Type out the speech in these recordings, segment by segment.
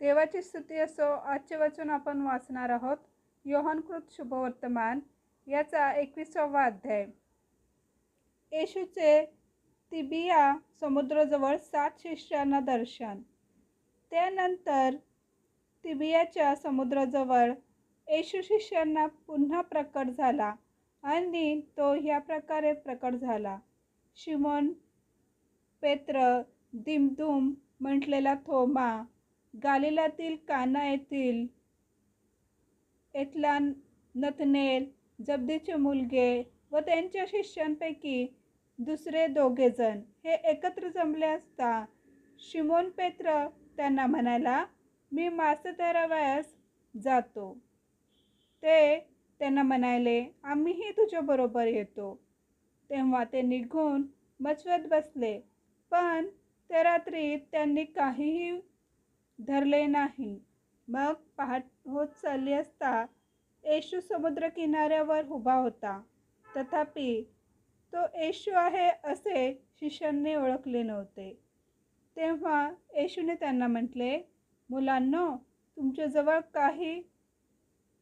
देवाची स्तुती असो. आजचे वचन आपण वाचणार आहोत योहानकृत शुभवर्तमान याचा 21वा अध्याय. येशूचे तिबिया समुद्राजवळ 7 शिष्यांना दर्शन. त्यानंतर तिबियाच्या समुद्राजवळ येशू शिष्यांना पुन्हा प्रकट झाला आणि तो ह्या प्रकारे प्रकट झाला. शिमोन पेत्र, दिमदुम म्हटलेला थोमा, गालिलातील काना येथला नतनेल, जब्दीचे मुलगे व त्यांच्या शिष्यांपैकी दुसरे 2 जण हे एकत्र जमले असता शिमोन पेत्र त्यांना म्हणाला, मी मासे धरावयास जातो. ते त्यांना म्हणाले, आम्हीही तुझ्याबरोबर येतो. तेव्हा ते निघून मच्छवत बसले, पण त्या रात्री त्यांनी काहीही धरले नाही. मग पहाट होत चालली असता येशू समुद्र किनाऱ्यावर उभा होता. तथापि तो येशू आहे असे शिष्यांनी ओळखले नव्हते. तेव्हा येशूने त्यांना म्हटले, मुलांनो, तुमच्याजवळ काही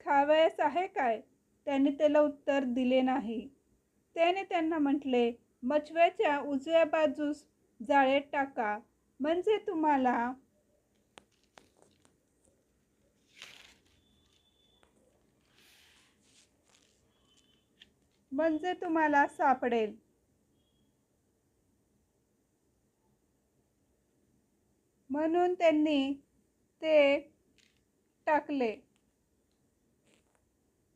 खावयास आहे काय? त्यांनी त्याला उत्तर दिले नाही. त्याने त्यांना म्हटले, मच्छव्याच्या उजव्या बाजूस जाळे टाका, म्हणजे तुम्हाला सापडेल. म्हणून त्यांनी ते टाकले.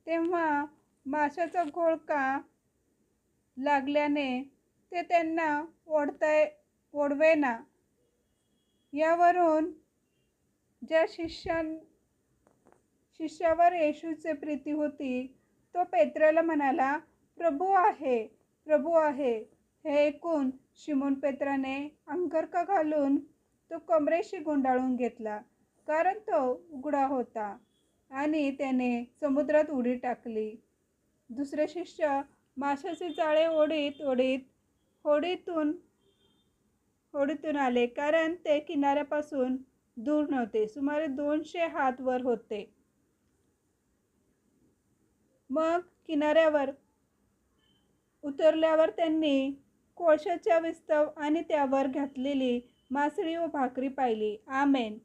तेव्हा माशाचा घोळका लागल्याने ते त्यांना ओढवेना. यावरून ज्या शिष्यावर येशूची प्रीती होती तो पेत्राला म्हणाला, प्रभू आहे, प्रभू आहे. हे ऐकून शिमोन पेत्राने अंगरखा घालून तो कमरेशी गुंडाळून घेतला, कारण तो उघडा होता, आणि त्याने समुद्रात उडी टाकली. दुसरे शिष्य माशाचे जाळे ओढीत ओढीत होडीतून आले, कारण ते किनाऱ्यापासून दूर नव्हते, सुमारे 200 हात वर होते. मग किनाऱ्यावर उतरल्यावर त्यांनी कोळशाच्या विस्तव आणि त्यावर घातलेली मासळी व भाकरी पाहिली. आमेन.